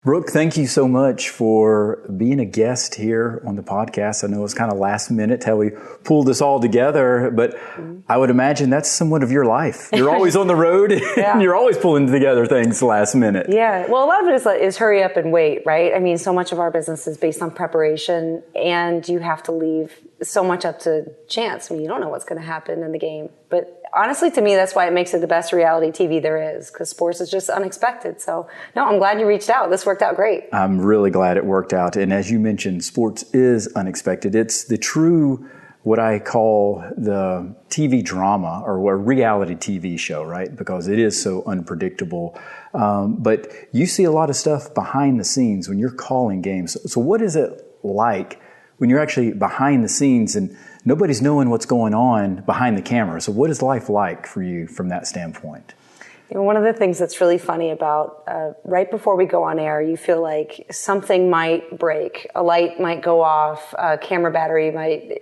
Brooke, thank you so much for being a guest here on the podcast. I know it's kind of last minute how we pulled this all together, but I would imagine that's somewhat of your life. You're always on the road and you're always pulling together things last minute. Yeah. Well, a lot of it is hurry up and wait, right? I mean, so much of our business is based on preparation, and you have to leave so much up to chance. I mean, you don't know what's going to happen in the game. But honestly, to me, that's why it makes it the best reality TV there is, because sports is just unexpected. So, no, I'm glad you reached out. This worked out great. I'm really glad it worked out. And as you mentioned, sports is unexpected. It's the true, what I call the TV drama or a reality TV show, right? Because it is so unpredictable. But you see a lot of stuff behind the scenes when you're calling games. So what is it like when you're actually behind the scenes and nobody's knowing what's going on behind the camera? So what is life like for you from that standpoint? You know, one of the things that's really funny about right before we go on air, you feel like something might break. A light might go off, a camera battery might,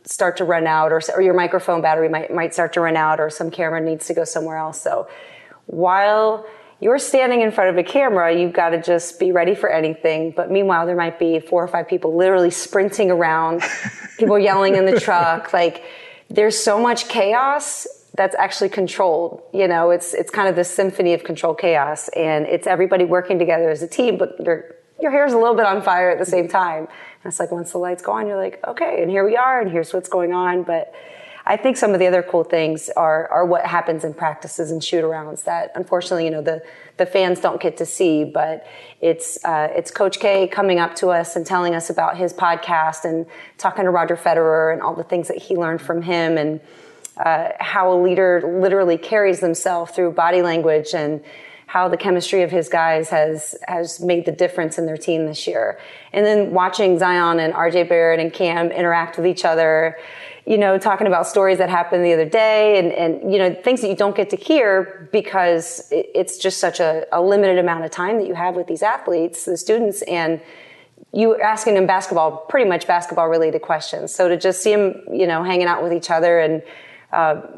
start to run out, or your microphone battery might start to run out, or some camera needs to go somewhere else. So while you're standing in front of a camera, you've got to just be ready for anything. But meanwhile, there might be 4 or 5 people literally sprinting around, people yelling in the truck. Like, there's so much chaos that's actually controlled. It's kind of this symphony of controlled chaos, and it's everybody working together as a team, but your hair's a little bit on fire at the same time. And it's like, once the lights go on, you're like, okay, and here we are, and here's what's going on. But I think some of the other cool things are what happens in practices and shoot-arounds that, unfortunately, the fans don't get to see. But it's Coach K coming up to us and telling us about his podcast and talking to Roger Federer and all the things that he learned from him, and how a leader literally carries themselves through body language, and how the chemistry of his guys has made the difference in their team this year. And then watching Zion and RJ Barrett and Cam interact with each other, talking about stories that happened the other day, and things that you don't get to hear because it's just such a limited amount of time that you have with these athletes, the students, and you asking them pretty much basketball related questions. So to just see them, hanging out with each other and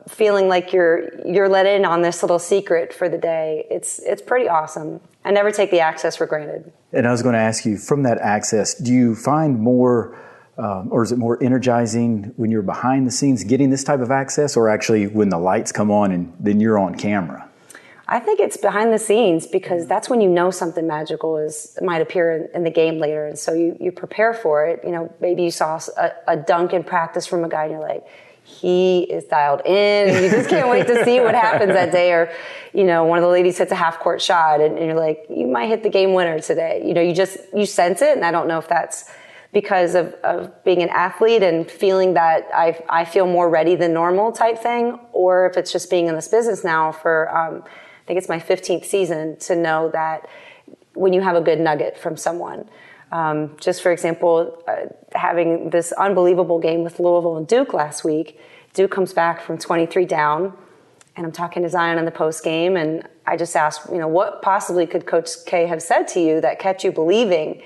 feeling like you're let in on this little secret for the day, it's pretty awesome. I never take the access for granted. And I was going to ask you, from that access, do you find more, or is it more energizing when you're behind the scenes getting this type of access, or actually when the lights come on and then you're on camera? I think it's behind the scenes, because that's when something magical might appear in the game later, and so you prepare for it. Maybe you saw a dunk in practice from a guy and you're like, he is dialed in, and you just can't wait to see what happens that day. Or, one of the ladies hits a half-court shot, and you're like, you might hit the game winner today. You sense it, and I don't know if that's because of being an athlete and feeling that I feel more ready than normal type thing, or if it's just being in this business now for, I think it's my 15th season, to know that when you have a good nugget from someone. Just for example, having this unbelievable game with Louisville and Duke last week. Duke comes back from 23 down, and I'm talking to Zion in the post game, and I just asked, what possibly could Coach K have said to you that kept you believing?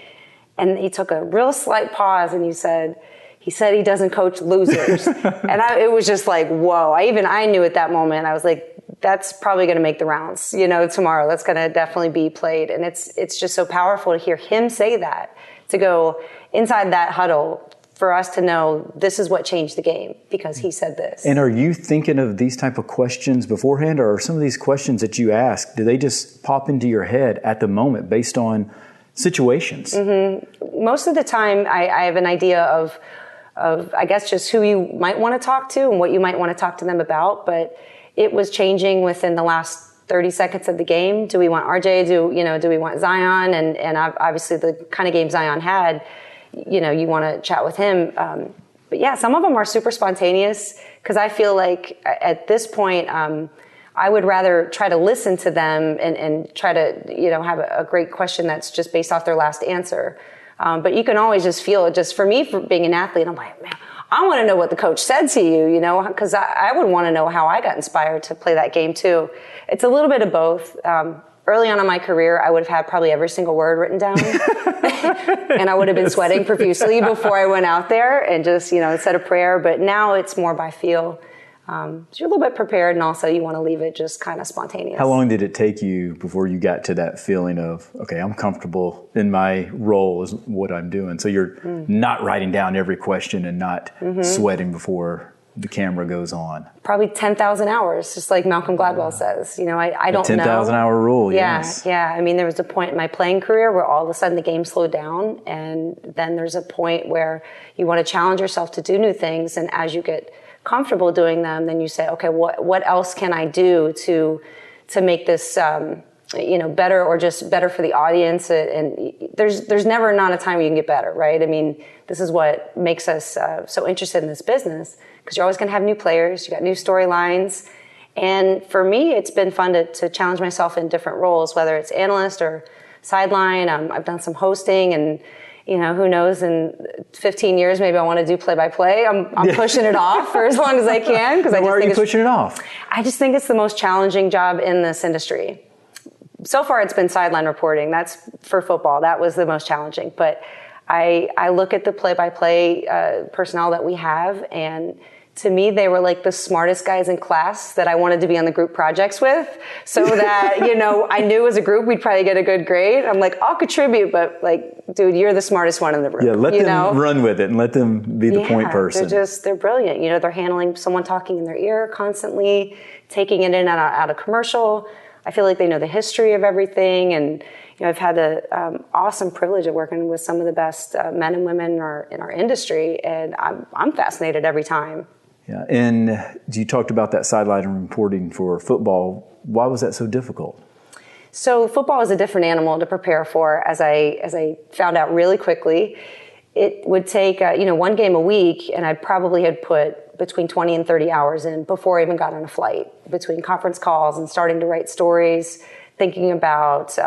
And he took a real slight pause, and he said he doesn't coach losers. And it was just like, whoa. I knew at that moment, I was like, that's probably going to make the rounds, tomorrow. That's going to definitely be played. And it's just so powerful to hear him say that, to go inside that huddle for us to know this is what changed the game because he said this. And are you thinking of these type of questions beforehand, or are some of these questions that you ask, do they just pop into your head at the moment based on situations? Mm-hmm. Most of the time I have an idea of I guess just who you might want to talk to and what you might want to talk to them about, but it was changing within the last 30 seconds of the game. Do we want RJ? Do we want Zion? And obviously the kind of game Zion had, you want to chat with him. But yeah, some of them are super spontaneous because I feel like at this point, I would rather try to listen to them and try to, have a great question that's just based off their last answer. But you can always just feel it. Just for me, for being an athlete, I'm like, man, I want to know what the coach said to you, because I would want to know how I got inspired to play that game too. It's a little bit of both. Early on in my career, I would have had probably every single word written down. And I would have been sweating profusely before I went out there and just, said a prayer. But now it's more by feel. So you're a little bit prepared, and also you want to leave it just kind of spontaneous. How long did it take you before you got to that feeling of, okay, I'm comfortable in my role is what I'm doing? So you're not writing down every question and not sweating before the camera goes on. Probably 10,000 hours, just like Malcolm Gladwell says. I don't know. 10,000 hour rule, yes. Yeah. I mean, there was a point in my playing career where all of a sudden the game slowed down, and then there's a point where you want to challenge yourself to do new things, and as you get comfortable doing them, then you say, okay, what else can I do to make this better, or just better for the audience? And there's never not a time you can get better, right? I mean, this is what makes us so interested in this business, because you're always going to have new players, you got new storylines. And for me, it's been fun to challenge myself in different roles, whether it's analyst or sideline. I've done some hosting, and who knows, in 15 years, maybe I want to do play-by-play. I'm pushing it off for as long as I can. Because why are you pushing it off? I just think it's the most challenging job in this industry. So far, it's been sideline reporting. That's for football. That was the most challenging. But I look at the play-by-play personnel that we have, and to me, they were like the smartest guys in class that I wanted to be on the group projects with, so that, I knew as a group we'd probably get a good grade. I'm like, I'll contribute, but like, dude, you're the smartest one in the room. Yeah, let them run with it and let them be the point person. They're brilliant. They're handling someone talking in their ear constantly, taking it in and out of commercial. I feel like they know the history of everything, and I've had the awesome privilege of working with some of the best men and women in our industry, and I'm fascinated every time. Yeah, and you talked about that sideline reporting for football. Why was that so difficult? So football is a different animal to prepare for, as I found out really quickly. It would take one game a week, and I probably had put between 20 and 30 hours in before I even got on a flight, between conference calls and starting to write stories, thinking about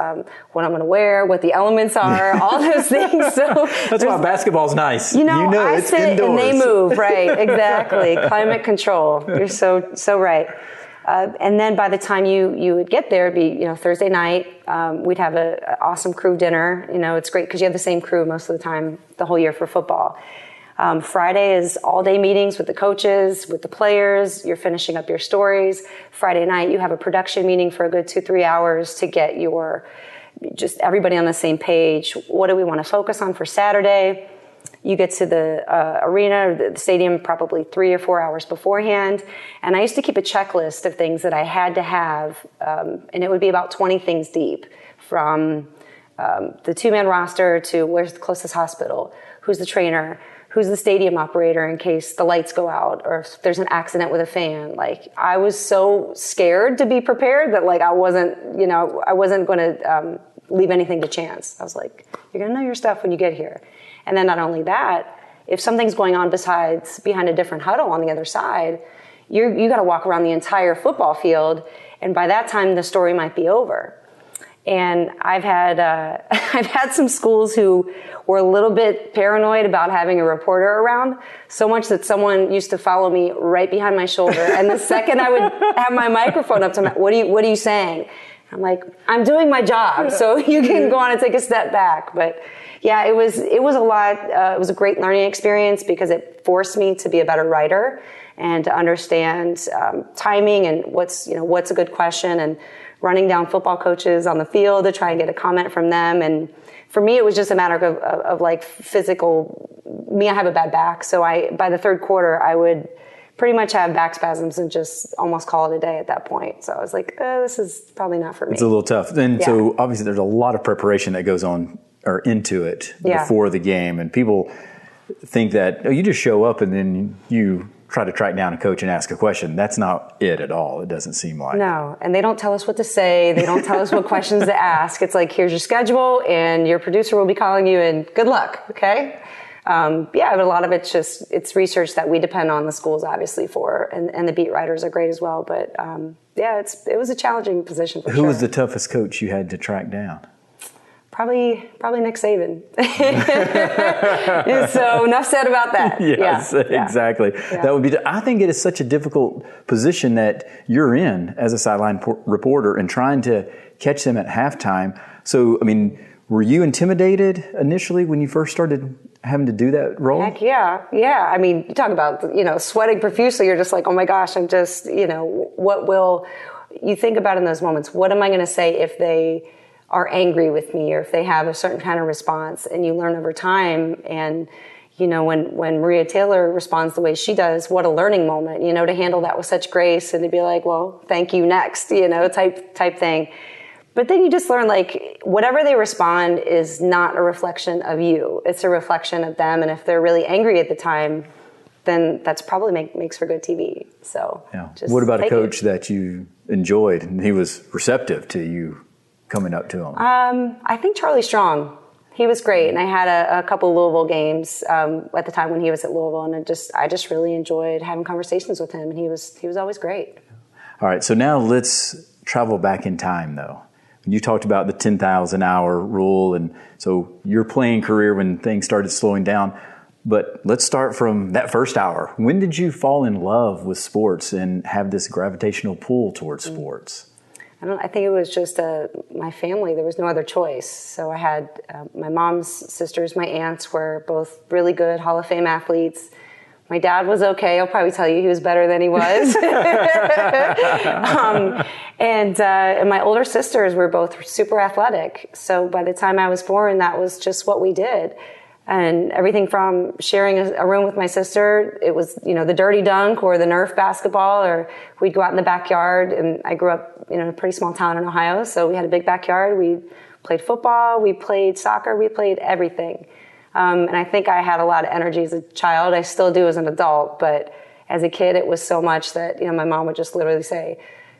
what I'm going to wear, what the elements are, all those things. So that's why basketball's nice. I it's sit indoors. And they move, right? Exactly. Climate control. You're so right. And then by the time you would get there, it'd be Thursday night. We'd have an awesome crew dinner. It's great because you have the same crew most of the time the whole year for football. Friday is all-day meetings with the coaches, with the players. You're finishing up your stories. Friday night, you have a production meeting for a good 2-3 hours to get just everybody on the same page. What do we want to focus on for Saturday? You get to the arena or the stadium probably 3 or 4 hours beforehand. And I used to keep a checklist of things that I had to have, and it would be about 20 things deep, from the 2-man roster to where's the closest hospital, who's the trainer, who's the stadium operator in case the lights go out or if there's an accident with a fan. Like, I was so scared to be prepared that I wasn't going to leave anything to chance. I was like, you're going to know your stuff when you get here. And then not only that, if something's going on besides behind a different huddle on the other side, you got to walk around the entire football field, and by that time the story might be over. And I've had some schools who were a little bit paranoid about having a reporter around, so much that someone used to follow me right behind my shoulder. And the second I would have my microphone up to me, what are you saying? I'm like, I'm doing my job, so you can go on and take a step back. But yeah, it was a lot. It was a great learning experience because it forced me to be a better writer and to understand timing and what's a good question, and running down football coaches on the field to try and get a comment from them. And for me, it was just a matter of like physical. Me, I have a bad back, so by the third quarter, I would pretty much have back spasms and just almost call it a day at that point. So I was like, this is probably not for me. It's a little tough. And so obviously there's a lot of preparation that goes on or into it before the game. And people think that you just show up and then you try to track down a coach and ask a question. That's not it at all. It doesn't seem like. No, and they don't tell us what to say. They don't tell us what questions to ask. It's like, here's your schedule and your producer will be calling you and good luck, okay? But a lot of it's research that we depend on the schools obviously for, and the beat writers are great as well. But it was a challenging position for sure. Who was the toughest coach you had to track down? Probably Nick Saban. So enough said about that. Yes, exactly. Yeah. That would be. I think it is such a difficult position that you're in as a sideline reporter and trying to catch them at halftime. So, I mean, were you intimidated initially when you first started having to do that role? Heck yeah. Yeah. I mean, you talk about, sweating profusely. You're just like, oh my gosh, I'm just, what will you think about in those moments? What am I going to say if they are angry with me or if they have a certain kind of response? And you learn over time. And, when Maria Taylor responds the way she does, what a learning moment, to handle that with such grace and to be like, well, thank you, next, type thing. But then you just learn, like, whatever they respond is not a reflection of you. It's a reflection of them. And if they're really angry at the time, then that's probably makes for good TV. So yeah. What about a coach that you enjoyed and he was receptive to you coming up to him? I think Charlie Strong. He was great. And I had a couple Louisville games at the time when he was at Louisville. And I just really enjoyed having conversations with him. And he was always great. All right. So now let's travel back in time, though. You talked about the 10,000 hour rule, and so your playing career when things started slowing down. But let's start from that first hour. When did you fall in love with sports and have this gravitational pull towards sports? I think it was just my family. There was no other choice. So I had my mom's sisters, my aunts were both really good Hall of Fame athletes. My dad was okay. I'll probably tell you he was better than he was. And my older sisters were both super athletic. So by the time I was born, that was just what we did. And everything from sharing a room with my sister, it was, the dirty dunk or the Nerf basketball, or we'd go out in the backyard. And I grew up in a pretty small town in Ohio, so we had a big backyard. We played football, we played soccer, we played everything. And I think I had a lot of energy as a child. I still do as an adult, but as a kid, it was so much that, my mom would just literally say,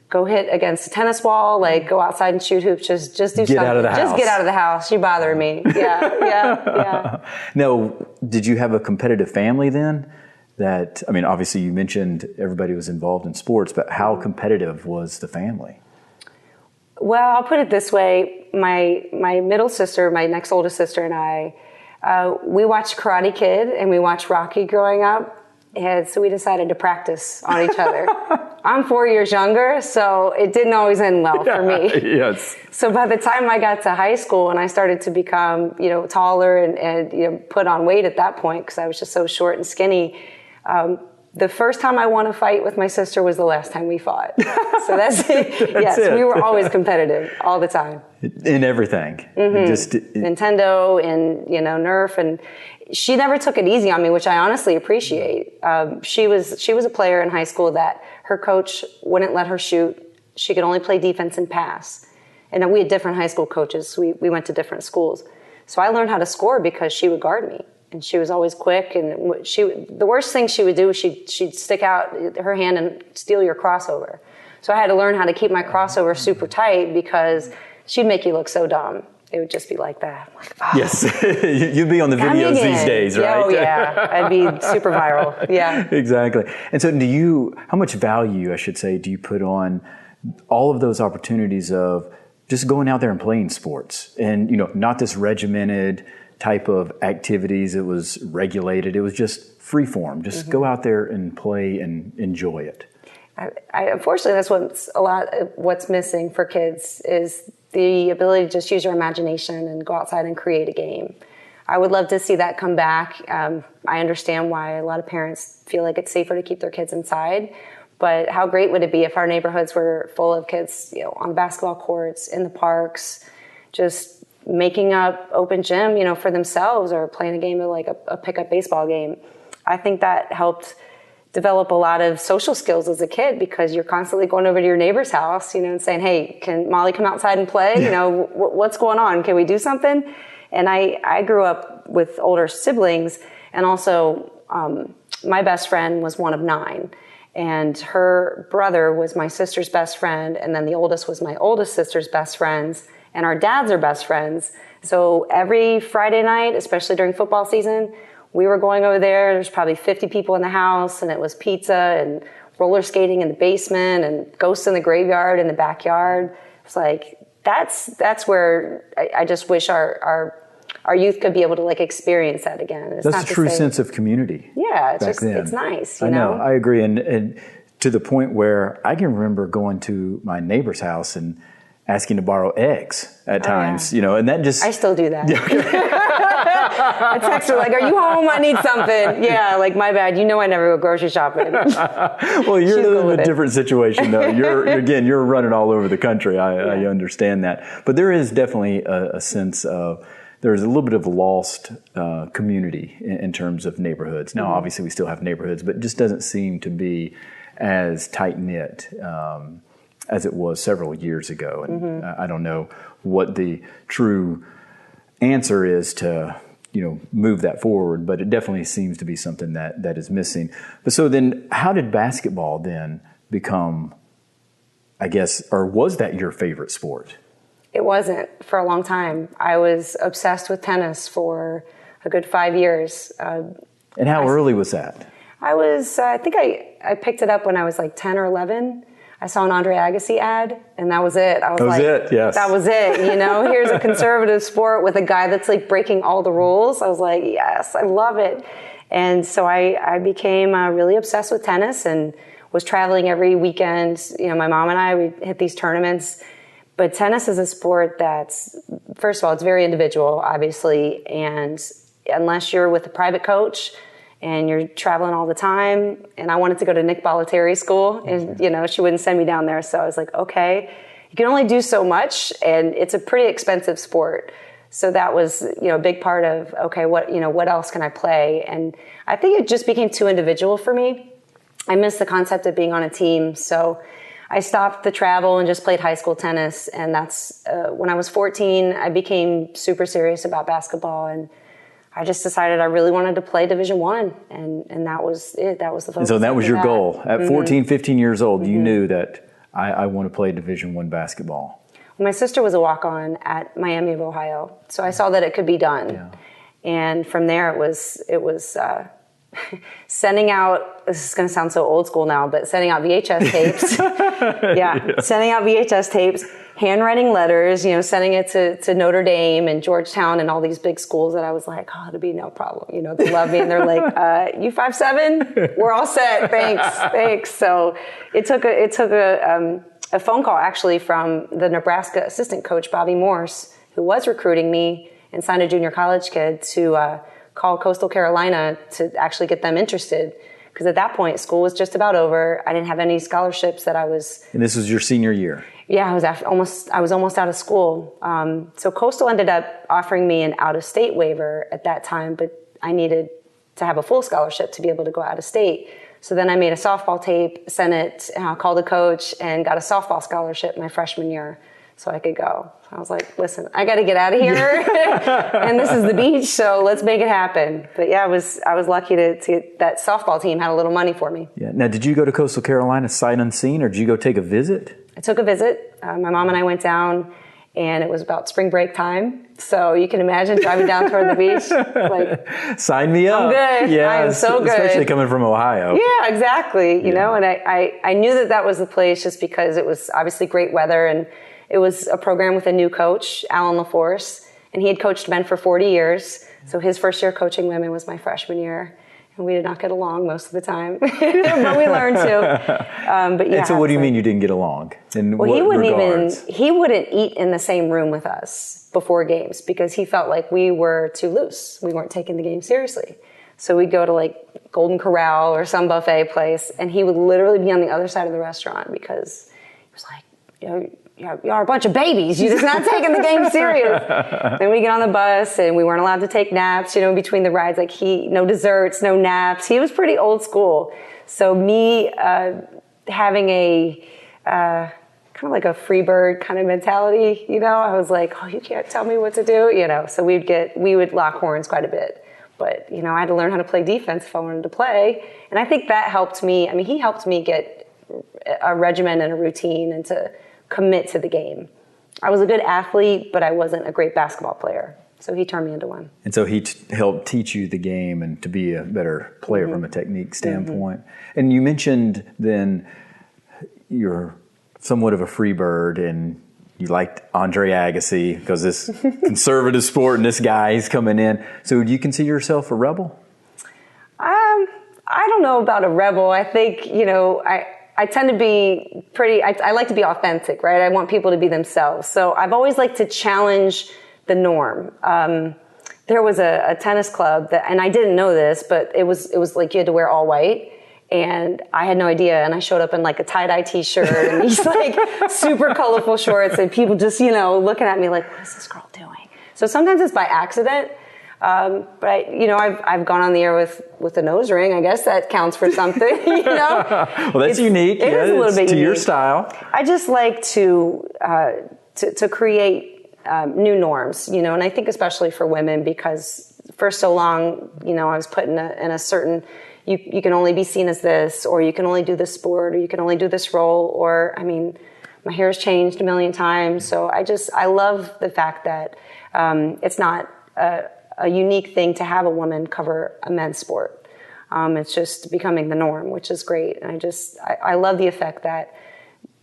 go hit against a tennis ball, like go outside and shoot hoops, just do something. Get out of the house. Just get out of the house. You're bothering me. Yeah. Now, did you have a competitive family then? Obviously you mentioned everybody was involved in sports, but how competitive was the family? Well, I'll put it this way. My middle sister, my next oldest sister, and I, we watched Karate Kid and we watched Rocky growing up. And so we decided to practice on each other. I'm 4 years younger, so it didn't always end well for me. Yes. So by the time I got to high school and I started to become, taller and put on weight at that point because I was just so short and skinny, the first time I won a fight with my sister was the last time we fought. So that's it. We were always competitive all the time. In everything. Mm-hmm. Nintendo and, Nerf, and she never took it easy on me, which I honestly appreciate. She was a player in high school that her coach wouldn't let her shoot. She could only play defense and pass. And we had different high school coaches. We went to different schools. So I learned how to score because she would guard me. And she was always quick. And the worst thing she would do is she'd stick out her hand and steal your crossover. So I had to learn how to keep my crossover super tight because she'd make you look so dumb. It would just be like that. I'm like, oh. Yes. You'd be on the videos these days, right? Oh, yeah. I'd be super viral. Yeah. Exactly. And so how much value, I should say, do you put on all of those opportunities of just going out there and playing sports and, not this regimented type of activities. It was regulated. It was just free form. Just go out there and play and enjoy it. Unfortunately, that's what's missing for kids is the ability to just use your imagination and go outside and create a game. I would love to see that come back. I understand why a lot of parents feel like it's safer to keep their kids inside, but how great would it be if our neighborhoods were full of kids, on basketball courts, in the parks, just making up open gym, for themselves or playing a game of like a pickup baseball game. I think that helped develop a lot of social skills as a kid because you're constantly going over to your neighbor's house, and saying, hey, can Molly come outside and play? What's going on? Can we do something? And I grew up with older siblings, and also my best friend was one of 9. And her brother was my sister's best friend, and then the oldest was my oldest sister's best friends, and our dads are best friends. So every Friday night, especially during football season, we were going over there. There's probably 50 people in the house, and it was pizza and roller skating in the basement and ghosts in the graveyard in the backyard. It's like, that's where I just wish our youth could be able to experience that again. It's that's a true sense of community. Yeah, it's nice. I know, I agree. And to the point where I can remember going to my neighbor's house and asking to borrow eggs at times, and that just... I still do that. I text her like, are you home? I need something. Yeah, like, my bad. You know I never go grocery shopping. Well, you're in a little bit different situation, though. You're running all over the country. I understand that. But there is definitely a sense of, there's a little bit of a lost community in terms of neighborhoods. Now, obviously, we still have neighborhoods, but it just doesn't seem to be as tight-knit as it was several years ago. And I don't know what the true answer is to move that forward, but it definitely seems to be something that is missing. But so then, how did basketball then become, I guess, or was that your favorite sport? It wasn't for a long time. I was obsessed with tennis for a good 5 years. And how early was that? I think I picked it up when I was like 10 or 11. I saw an Andre Agassi ad, and that was it. That was it, yes. That was it. Here's a conservative sport with a guy that's like breaking all the rules. I was like, yes, I love it. And so I became really obsessed with tennis and was traveling every weekend. My mom and I, we hit these tournaments. But tennis is a sport that's, first of all, it's very individual, obviously. And unless you're with a private coach and you're traveling all the time, and I wanted to go to Nick Bollettieri's school, and she wouldn't send me down there. So I was like, okay, you can only do so much, and it's a pretty expensive sport. So that was, a big part of, okay, what else can I play? And I think it just became too individual for me. I missed the concept of being on a team. So I stopped the travel and just played high school tennis. And that's, when I was 14, I became super serious about basketball, and I just decided I really wanted to play Division I, and that was it. That was the focus. And so that was your goal. At 14, 15 years old, you knew that I want to play Division I basketball. Well, my sister was a walk-on at Miami of Ohio, so I saw that it could be done. Yeah. And from there, it was sending out, this is going to sound so old school now, but sending out VHS tapes. Sending out VHS tapes, handwriting letters, sending it to Notre Dame and Georgetown and all these big schools that I was like, it'll be no problem. They love me. And they're like, you 5'7"? We're all set. Thanks. So it took a phone call actually from the Nebraska assistant coach, Bobby Morse, who was recruiting me and signed a junior college kid to call Coastal Carolina to actually get them interested. Because at that point, school was just about over. I didn't have any scholarships that I was... And this was your senior year? Yeah, I was almost out of school. So Coastal ended up offering me an out-of-state waiver at that time, but I needed to have a full scholarship to be able to go out of state. So then I made a softball tape, sent it, called the coach, and got a softball scholarship my freshman year so I could go. I was like, listen, I got to get out of here, and this is the beach, so let's make it happen. But yeah, I was lucky to get that softball team had a little money for me. Yeah. Now, did you go to Coastal Carolina sight unseen, or did you go take a visit? I took a visit. My mom and I went down, and it was about spring break time. So you can imagine driving down toward the beach. Like, sign me up. I'm good. Yeah, I am so good. Especially coming from Ohio. Yeah, exactly. You know, and I knew that was the place just because it was obviously great weather, and it was a program with a new coach, Alan LaForce, and he had coached men for 40 years. So his first year coaching women was my freshman year. And we did not get along most of the time, but we learned to. But yeah. And so what do you mean you didn't get along? In what regards? He wouldn't eat in the same room with us before games because he felt like we were too loose. We weren't taking the game seriously. So we'd go to like Golden Corral or some buffet place, and he would literally be on the other side of the restaurant because he was like, you are a bunch of babies. You're just not taking the game serious. Then we get on the bus, and we weren't allowed to take naps, between the rides. Like no desserts, no naps. He was pretty old school. So me having a kind of like a free bird kind of mentality, I was like, you can't tell me what to do, So we would lock horns quite a bit. But, I had to learn how to play defense if I wanted to play. And I think that helped me. I mean, he helped me get a regimen and a routine and to commit to the game. I was a good athlete, but I wasn't a great basketball player. So he turned me into one. And so he helped teach you the game and to be a better player from a technique standpoint. And you mentioned then you're somewhat of a free bird and you liked Andre Agassi because this conservative sport and this guy, he's coming in. So do you consider yourself a rebel? I don't know about a rebel. I think, I tend to be I like to be authentic, right? I want people to be themselves. So I've always liked to challenge the norm. there was a tennis club that, and I didn't know this, but it was like you had to wear all white. And I had no idea. And I showed up in like a tie-dye t-shirt and these like super colorful shorts, and people just, looking at me like, what is this girl doing? So sometimes it's by accident. But I've gone on the air with a nose ring. I guess that counts for something, Well, that's unique. It is a little bit to unique. Your style. I just like to create new norms, and I think especially for women, because for so long, I was put in a certain, you can only be seen as this, or you can only do this sport, or you can only do this role, or, my hair's changed a million times. So I love the fact that it's not a unique thing to have a woman cover a men's sport. It's just becoming the norm, which is great. And I love the effect that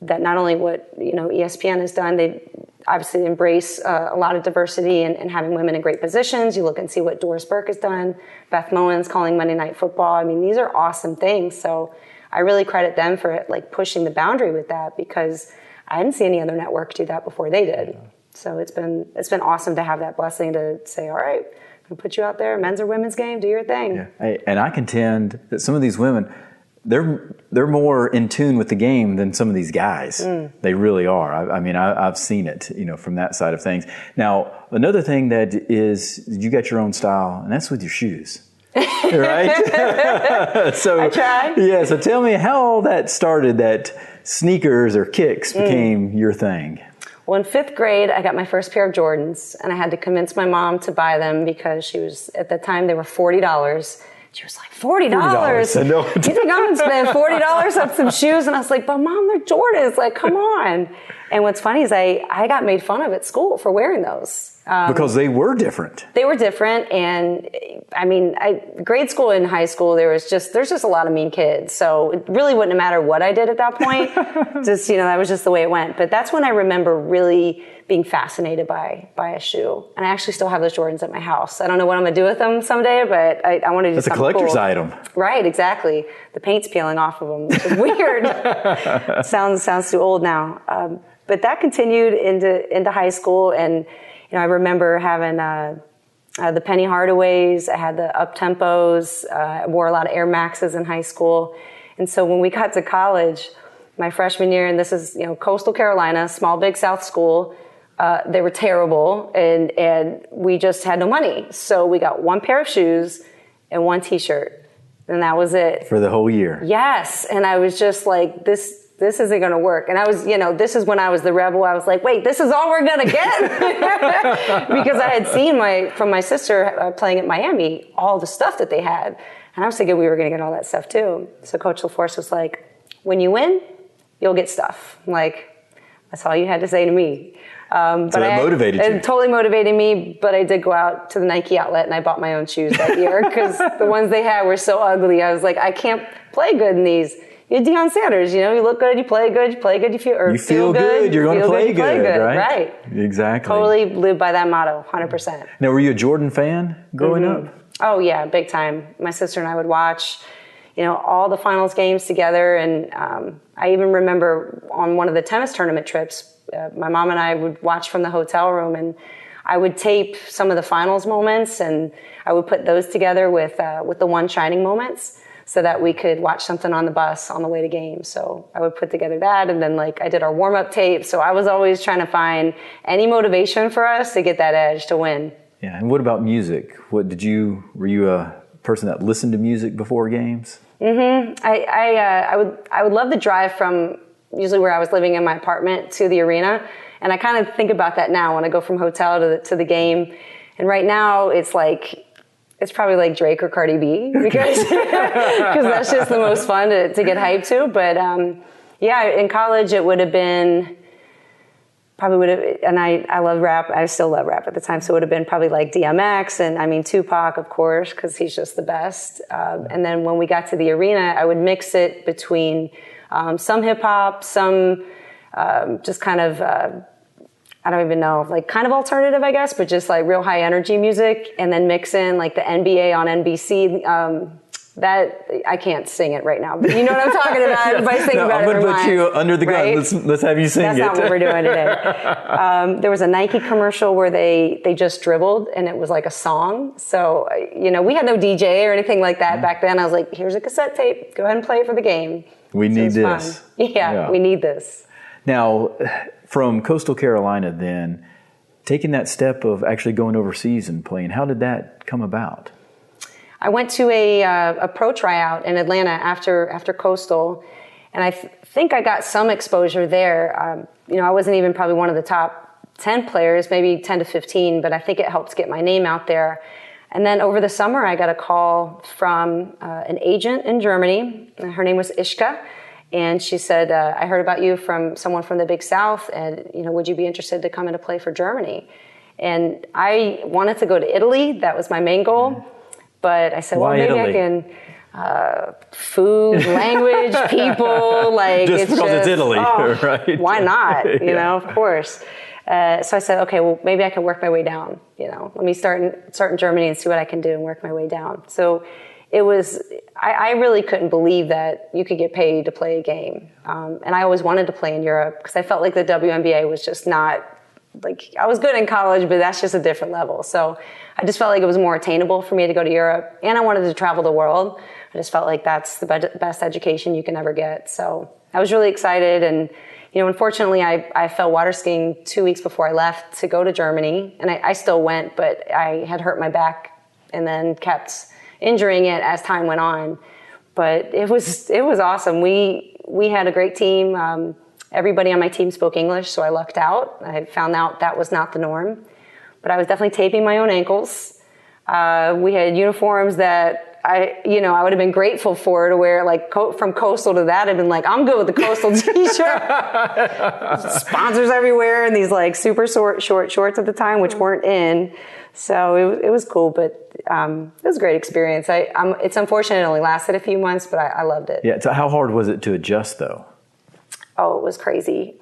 not only what ESPN has done, they obviously embrace a lot of diversity and having women in great positions. You look and see what Doris Burke has done, Beth Mowins calling Monday Night Football. These are awesome things. So I really credit them for pushing the boundary with that, because I didn't see any other network do that before they did. So it's been awesome to have that blessing to say, all right, I'm gonna put you out there, men's or women's game, do your thing. Yeah. And I contend that some of these women, they're more in tune with the game than some of these guys. They really are. I've seen it, from that side of things. Now, another thing that is, you got your own style, and that's with your shoes. Right? So I try. Yeah. So tell me how that started, that sneakers or kicks became your thing. Well, in 5th grade, I got my first pair of Jordans, and I had to convince my mom to buy them because she was, at the time, they were $40. She was like, $40? I know. You think I'm going to spend $40 on some shoes? And I was like, but Mom, they're Jordans. Like, come on. And what's funny is I got made fun of at school for wearing those. Because they were different. They were different. And grade school and high school, there's just a lot of mean kids. So it really wouldn't matter what I did at that point. That was just the way it went. But that's when I remember really being fascinated by a shoe. And I actually still have those Jordans at my house. I don't know what I'm going to do with them someday, but I want to do That's something a collector's cool. item. Right, exactly. The paint's peeling off of them, which is weird. Sounds too old now. But that continued into high school. And, I remember having the Penny Hardaways. I had the up-tempos. I wore a lot of Air Maxes in high school. And so when we got to college, my freshman year, and this is, coastal Carolina, small, big South school, they were terrible, and we just had no money. So we got one pair of shoes and one T-shirt, and that was it. For the whole year? Yes. And I was just like, this isn't going to work. And I was, this is when I was the rebel. I was like, wait, this is all we're going to get? Because I had seen from my sister playing at Miami, all the stuff that they had. And I was thinking we were going to get all that stuff too. So Coach LaForce was like, when you win, you'll get stuff. I'm like, that's all you had to say to me. So that motivated you. It totally motivated me, but I did go out to the Nike outlet and I bought my own shoes that year because the ones they had were so ugly. I was like, I can't play good in these. You're Deion Sanders, you look good, you play good, you feel good, you're going to play good, right? Exactly. Totally live by that motto, 100%. Now, were you a Jordan fan growing up? Oh yeah, big time. My sister and I would watch, all the finals games together, and I even remember on one of the tennis tournament trips, my mom and I would watch from the hotel room, and I would tape some of the finals moments, and I would put those together with the one shining moments, so that we could watch something on the bus on the way to games. So I would put together that, and then I did our warm-up tape. So I was always trying to find any motivation for us to get that edge to win. Yeah, and what about music? Were you a person that listened to music before games? Mm-hmm. I would love to drive from usually where I was living in my apartment to the arena, and I kind of think about that now when I go from hotel to the game. And right now it's probably Drake or Cardi B because that's just the most fun to get hyped to. But in college it would have been and I love rap. I still love rap at the time, so it would have been probably DMX and Tupac, of course, because he's just the best. And then when we got to the arena, I would mix it between some hip hop, some just kind of. I don't even know, kind of alternative, I guess, but just real high energy music, and then mix in the NBA on NBC, That I can't sing it right now, but you know what I'm talking about. Everybody's thinking about it. I'm going to put you under the gun. Right? Let's have you sing That's it. That's not what we're doing today. There was a Nike commercial where they just dribbled, and it was like a song. So, we had no DJ or anything like that back then. I was like, here's a cassette tape. Go ahead and play it for the game. We need this. Yeah, we need this. Now, from Coastal Carolina then, taking that step of actually going overseas and playing, how did that come about? I went to a pro tryout in Atlanta after Coastal, and I think I got some exposure there. I wasn't even probably one of the top 10 players, maybe 10 to 15, but I think it helped get my name out there. And then over the summer, I got a call from an agent in Germany. Her name was Ishka, and she said, I heard about you from someone from the Big South, and would you be interested to come in to play for Germany? And I wanted to go to Italy. That was my main goal. But I said, well, maybe Italy? I can, food, language, people, just because it's Italy, right? Why not? Of course. So I said, okay, well, maybe I can work my way down. Let me start in Germany and see what I can do and work my way down. So it was, I really couldn't believe that you could get paid to play a game. And I always wanted to play in Europe because I felt like the WNBA was just not, I was good in college, but that's just a different level. So I just felt like it was more attainable for me to go to Europe, and I wanted to travel the world. I just felt like that's the best education you can ever get. So I was really excited, and unfortunately, I fell water skiing 2 weeks before I left to go to Germany, and I still went, but I had hurt my back and then kept injuring it as time went on. But it was awesome. We had a great team. Everybody on my team spoke English, so I lucked out. I found out that was not the norm. But I was definitely taping my own ankles. We had uniforms that I would have been grateful for to wear, from Coastal to that. I'd been like, I'm good with the Coastal t-shirt. Sponsors everywhere, and these super short shorts at the time, which weren't in. So it was cool, but it was a great experience. It's unfortunate it only lasted a few months, but I loved it. Yeah. So how hard was it to adjust, though? Oh, it was crazy.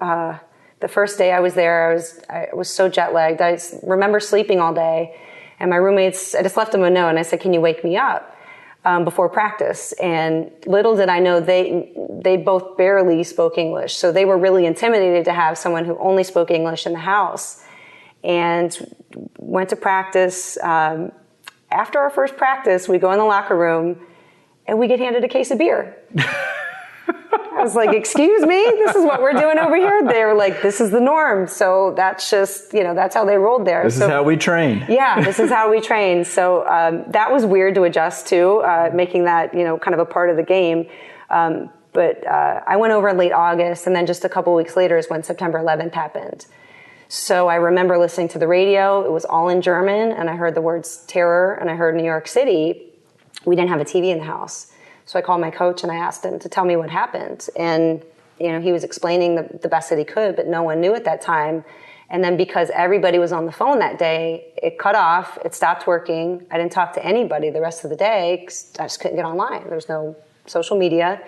The first day I was there, I was so jet lagged. I remember sleeping all day, and my roommates, I just left them a note, and I said, can you wake me up before practice? And little did I know, they both barely spoke English. So they were really intimidated to have someone who only spoke English in the house. And went to practice. After our first practice, we go in the locker room, and we get handed a case of beer. I was like, excuse me, this is what we're doing over here? They were like, this is the norm. So that's just, that's how they rolled there. This is how we train. Yeah, this is how we train. So that was weird to adjust to, making that, kind of a part of the game. But I went over in late August, and then just a couple weeks later is when September 11th happened. So I remember listening to the radio. It was all in German, and I heard the words terror, and I heard New York City. We didn't have a TV in the house. So I called my coach and I asked him to tell me what happened. And, he was explaining the best that he could, but no one knew at that time. And then because everybody was on the phone that day, it cut off, it stopped working. I didn't talk to anybody the rest of the day because I just couldn't get online. There was no social media.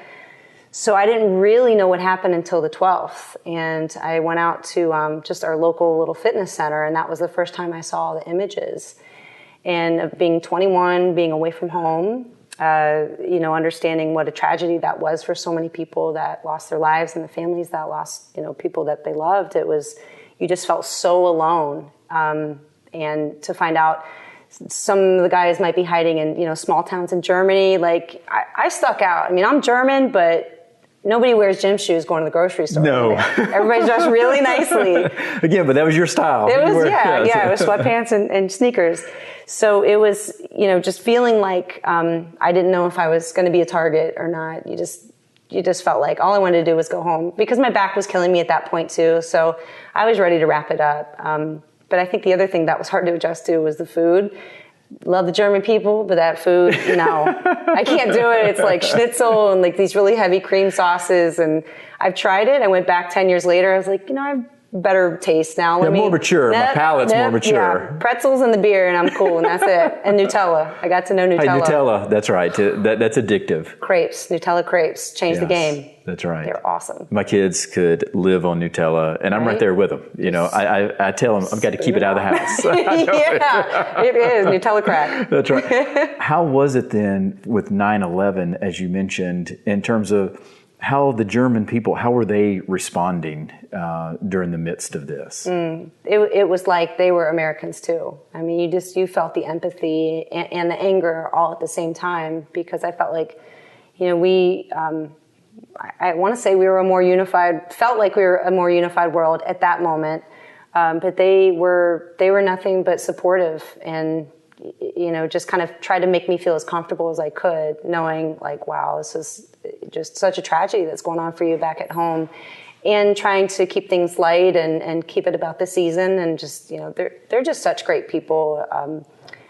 So I didn't really know what happened until the 12th. And I went out to just our local little fitness center, and that was the first time I saw the images. And of being 21, being away from home, understanding what a tragedy that was for so many people that lost their lives and the families that lost, people that they loved. You just felt so alone. And to find out some of the guys might be hiding in, small towns in Germany. I stuck out. I mean, I'm German, but nobody wears gym shoes going to the grocery store. No. Everybody's dressed really nicely. Again, but that was your style. It was, it was sweatpants and sneakers. So it was, just feeling like I didn't know if I was going to be a target or not. You just felt like all I wanted to do was go home because my back was killing me at that point too. So I was ready to wrap it up. But I think the other thing that was hard to adjust to was the food. Love the German people, but that food, no. I can't do it. It's like schnitzel and these really heavy cream sauces. And I've tried it. I went back 10 years later. I was like, better taste now. More mature. My palate's more mature. Yeah. Pretzels and the beer, and I'm cool, and that's it. And Nutella. I got to know Nutella. Hey, Nutella. That's right. That's addictive. Crepes. Nutella crepes. Changed the game. That's right. They're awesome. My kids could live on Nutella, and I'm right there with them. You know, I tell them I've got to keep it out of the house. Yeah, it is. Nutella crack. That's right. How was it then with 9/11, as you mentioned, in terms of how the German people, how were they responding during the midst of this? It was like they were Americans too. I mean, you felt the empathy and the anger all at the same time, because I felt like, you know, I want to say felt like we were a more unified world at that moment. But they were nothing but supportive, and, you know, just kind of tried to make me feel as comfortable as I could, knowing like, wow, this is just such a tragedy that's going on for you back at home, and trying to keep things light and keep it about the season. And just, you know, they're just such great people.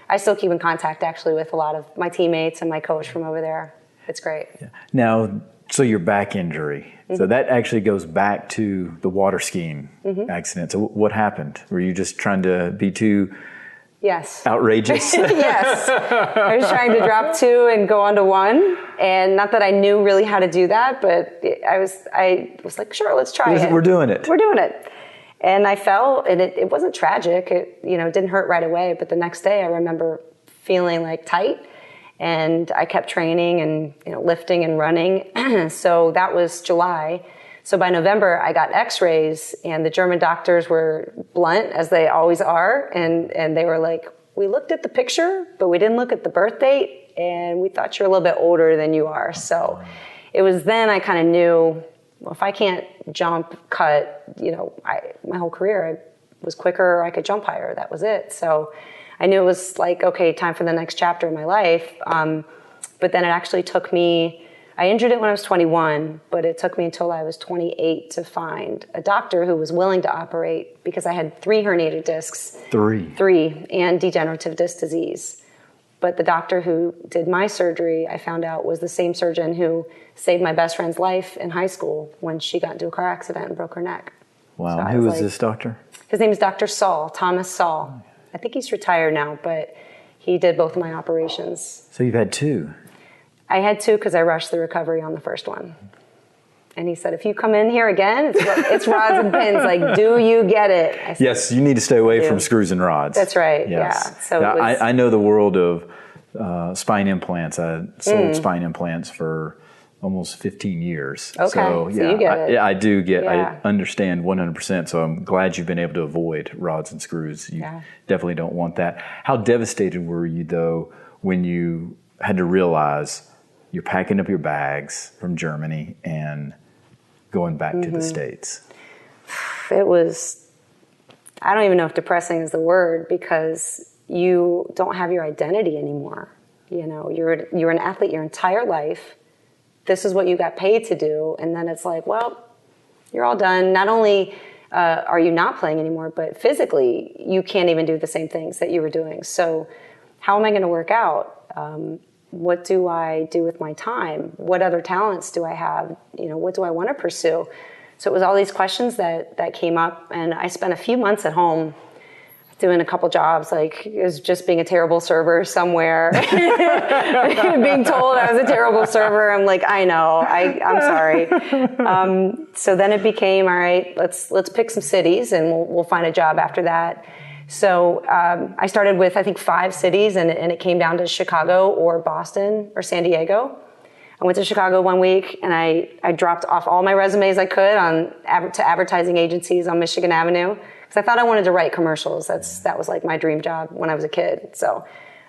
I still keep in contact actually with a lot of my teammates and my coach from over there. It's great. Yeah. Now, so your back injury, so that actually goes back to the water skiing accident. So what happened? Were you just trying to be too outrageous? Yes. I was trying to drop 2 and go onto 1. And not that I knew really how to do that, but I was like, sure, let's try it. We're doing it. We're doing it. And I fell, and it wasn't tragic. It, you know, didn't hurt right away. But the next day I remember feeling like tight. And I kept training and, you know, lifting and running. So that was July. So by November, I got x-rays, and the German doctors were blunt, as they always are. And they were like, we looked at the picture, but we didn't look at the birth date, and we thought you're a little bit older than you are. So it was then I kind of knew, well, if I can't jump, cut, you know, my whole career, I was quicker, I could jump higher. That was it. So I knew it was like, okay, time for the next chapter in my life. But then it actually took me, I injured it when I was 21, but it took me until I was 28 to find a doctor who was willing to operate, because I had 3 herniated discs. 3, and degenerative disc disease. But the doctor who did my surgery, I found out, was the same surgeon who saved my best friend's life in high school when she got into a car accident and broke her neck. Wow. So who was this doctor? His name is Dr. Saul, Thomas Saul. I think he's retired now, but he did both of my operations. So you've had 2? I had 2 because I rushed the recovery on the first one. And he said, if you come in here again, it's rods and pins. Like, do you get it? I said, yes, you need to stay away from screws and rods. That's right, yes. Yeah. So now, I know the world of spine implants. I sold spine implants for almost 15 years. Okay, so you get it. I do get, I understand 100%. So I'm glad you've been able to avoid rods and screws. You definitely don't want that. How devastated were you, though, when you had to realize you're packing up your bags from Germany and going back to the States? It was, I don't even know if depressing is the word, because you don't have your identity anymore. You know, you're an athlete your entire life. This is what you got paid to do. And then it's like, well, you're all done. Not only are you not playing anymore, but physically you can't even do the same things that you were doing. So how am I going to work out? What do I do with my time? What other talents do I have? You know, what do I want to pursue? So it was all these questions that came up, and I spent a few months at home doing a couple jobs, like it was just being a terrible server somewhere, being told I was a terrible server. I'm like, I know, I'm sorry. So then it became, all right, let's pick some cities and we'll find a job after that. So I started with, I think, 5 cities, and it came down to Chicago or Boston or San Diego. I went to Chicago one week, and I dropped off all my resumes I could to advertising agencies on Michigan Avenue, because I thought I wanted to write commercials. That was like my dream job when I was a kid. So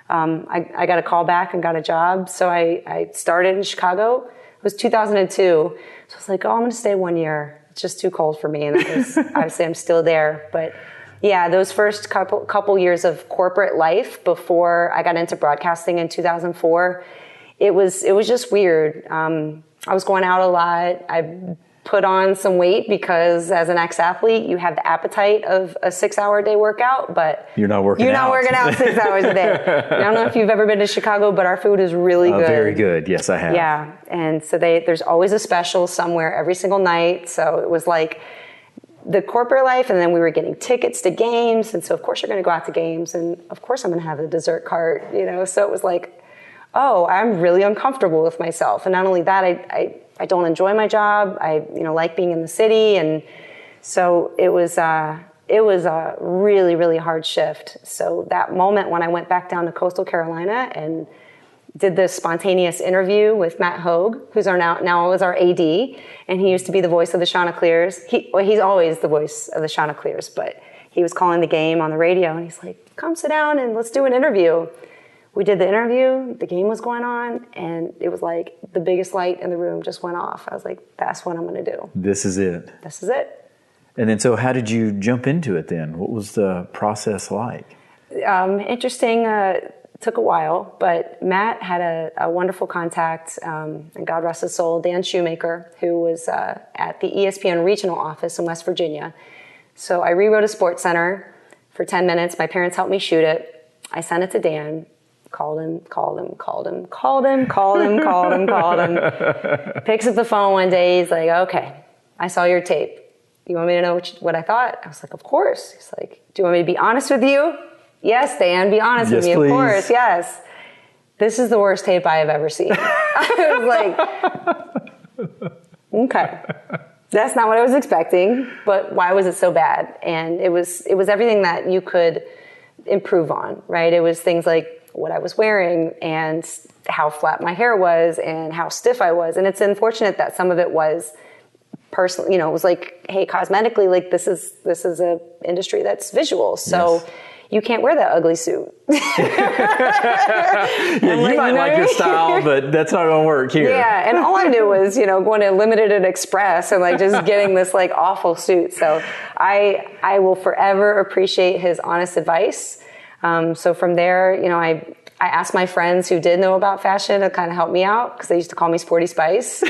I got a call back and got a job. So I started in Chicago. It was 2002. So I was like, oh, I'm going to stay 1 year. It's just too cold for me. And obviously I'm still there. But yeah, those first couple years of corporate life before I got into broadcasting in 2004, it was just weird. I was going out a lot. I put on some weight because as an ex-athlete, you have the appetite of a 6-hour-a-day workout, but you're not working out 6 hours a day. I don't know if you've ever been to Chicago, but our food is really good. Very good. Yes, I have. Yeah. And so there's always a special somewhere every single night. So it was like the corporate life, and then we were getting tickets to games, and so of course you're going to go out to games, and of course I'm going to have a dessert cart, so it was like, oh, I'm really uncomfortable with myself. And not only that, I don't enjoy my job. I like being in the city, and so it was a really, really hard shift. So that moment when I went back down to coastal Carolina and did this spontaneous interview with Matt Hogue, who's now is our AD, and he used to be the voice of the Chanticleers. He's always the voice of the Chanticleers, but he was calling the game on the radio, and he's like, come sit down and let's do an interview. We did the interview, the game was going on, and it was like the biggest light in the room just went off. I was like, that's what I'm going to do. This is it. This is it. And then, so how did you jump into it then? What was the process like? Interesting. Took a while, but Matt had a wonderful contact, and God rest his soul, Dan Shoemaker, who was at the ESPN regional office in West Virginia. So I rewrote a Sports Center for 10 minutes. My parents helped me shoot it. I sent it to Dan, called him. Picks up the phone one day. He's like, okay, I saw your tape. You want me to know what I thought? I was like, of course. He's like, do you want me to be honest with you? Yes, Dan, be honest with me. Please. Of course, yes. This is the worst tape I have ever seen. I was like, okay. That's not what I was expecting, but why was it so bad? And it was everything that you could improve on, right? It was things like what I was wearing and how flat my hair was and how stiff I was. And it's unfortunate that some of it was personal, it was like, hey, cosmetically, like this is a industry that's visual. So yes. You can't wear that ugly suit. Yeah, you might like this style, but that's not going to work here. Yeah, and all I knew was, going to Limited and Express and like just getting this like awful suit. So I will forever appreciate his honest advice. So from there, I asked my friends who did know about fashion to kind of help me out because they used to call me Sporty Spice.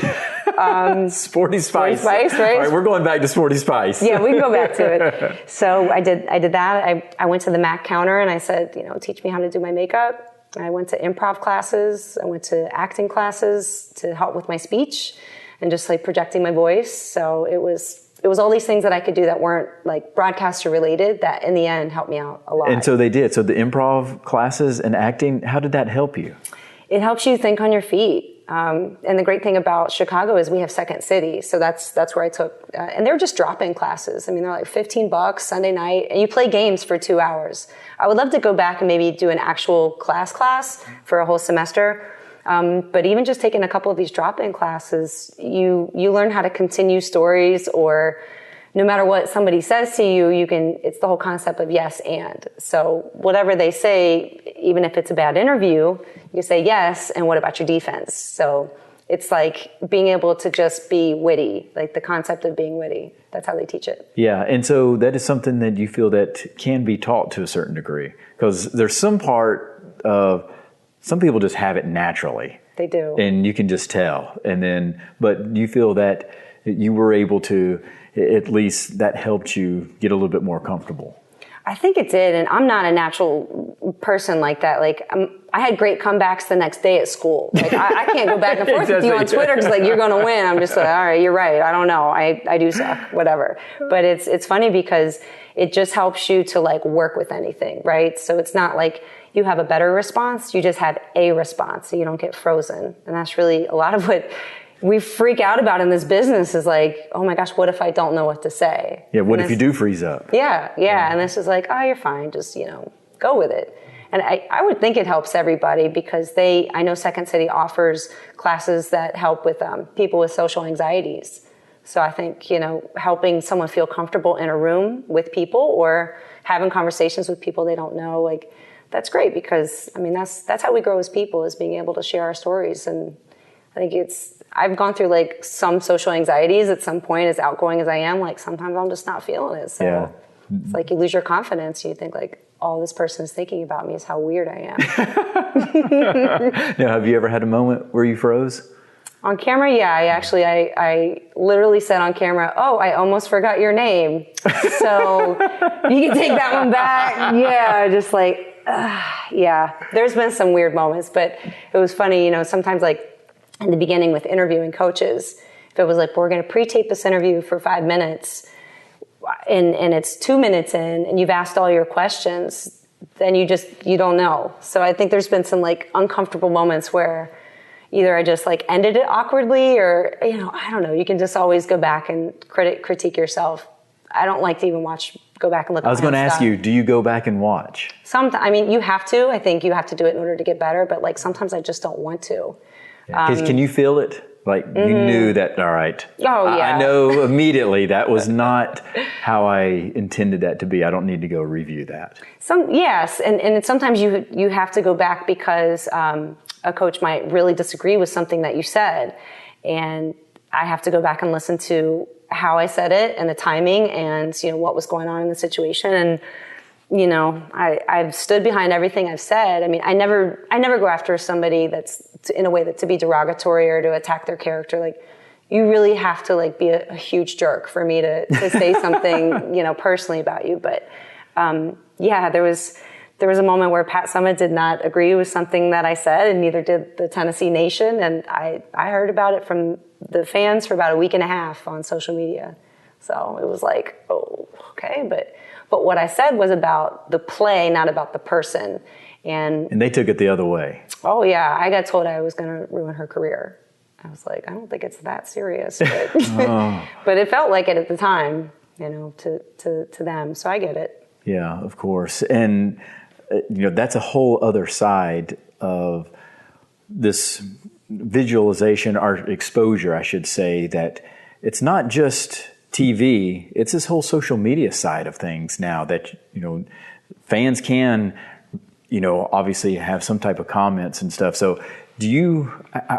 Sporty Spice, right? All right, we're going back to Sporty Spice. Yeah, we can go back to it. So I did that. I went to the Mac counter and I said, teach me how to do my makeup. I went to improv classes. I went to acting classes to help with my speech and just like projecting my voice. So it was all these things that I could do that weren't like broadcaster related that in the end helped me out a lot. And so they did. So the improv classes and acting, how did that help you? It helps you think on your feet. And the great thing about Chicago is we have Second City. So that's where I took, and they're just drop-in classes. I mean, they're like $15 Sunday night and you play games for 2 hours. I would love to go back and maybe do an actual class for a whole semester. But even just taking a couple of these drop-in classes, you learn how to continue stories, or no matter what somebody says to you, it's the whole concept of yes and. So whatever they say, even if it's a bad interview, you can say yes, and what about your defense? So it's like being able to just be witty, like the concept of being witty. That's how they teach it. Yeah, and so that is something that you feel that can be taught to a certain degree, because there's some part of some people just have it naturally. They do. And you can just tell. But you feel that you were able to, at least that helped you get a little bit more comfortable. I think it did. And I'm not a natural person like that. Like I had great comebacks the next day at school. Like I can't go back and forth with you on Twitter because like you're going to win. I'm just like, all right, you're right. I don't know. I do suck, whatever. But it's funny because it just helps you to like work with anything, right? So it's not like you have a better response. You just have a response, so you don't get frozen. And that's really a lot of what we freak out about in this business is like, oh my gosh, what if I don't know what to say? Yeah, what if you do freeze up? Yeah. And this is like, oh, you're fine. Just, go with it. And I would think it helps everybody because I know Second City offers classes that help with people with social anxieties. So I think, helping someone feel comfortable in a room with people or having conversations with people they don't know, like, that's great because, I mean, that's how we grow as people, is being able to share our stories. And I think I've gone through like some social anxieties at some point, as outgoing as I am, like sometimes I'm just not feeling it. So yeah. It's like you lose your confidence. You think like, all this person is thinking about me is how weird I am. Now, have you ever had a moment where you froze? On camera, yeah. I literally said on camera, oh, I almost forgot your name. So you can take that one back. Yeah, just like, yeah. There's been some weird moments, but it was funny, sometimes like in the beginning with interviewing coaches, if it was like, we're going to pre-tape this interview for 5 minutes, and it's 2 minutes in and you've asked all your questions, then you don't know. So I think there's been some like uncomfortable moments where either I just like ended it awkwardly or, I don't know, you can just always go back and critique yourself. I don't like to even go back and look at my own stuff. I was going to ask you, do you go back and watch? You have to. I think you have to do it in order to get better, but like sometimes I just don't want to. Can you feel it? Like you knew that, all right. Oh, yeah. I know immediately that was not how I intended that to be. I don't need to go review that. Yes, and sometimes you have to go back because a coach might really disagree with something that you said, and I have to go back and listen to how I said it and the timing and what was going on in the situation. And I've stood behind everything I've said. I mean, I never go after somebody that's in a way that to be derogatory or to attack their character. Like, you really have to like be a huge jerk for me to say something, personally about you. But there was a moment where Pat Summitt did not agree with something that I said, and neither did the Tennessee Nation. And I heard about it from the fans for about a week and a half on social media. So it was like, oh, okay, but what I said was about the play, not about the person. And they took it the other way. Oh, yeah. I got told I was going to ruin her career. I was like, I don't think it's that serious. But, but it felt like it at the time, to them. So I get it. Yeah, of course. And, that's a whole other side of this visualization or exposure, I should say, that it's not just TV, it's this whole social media side of things now that, fans can, obviously have some type of comments and stuff. So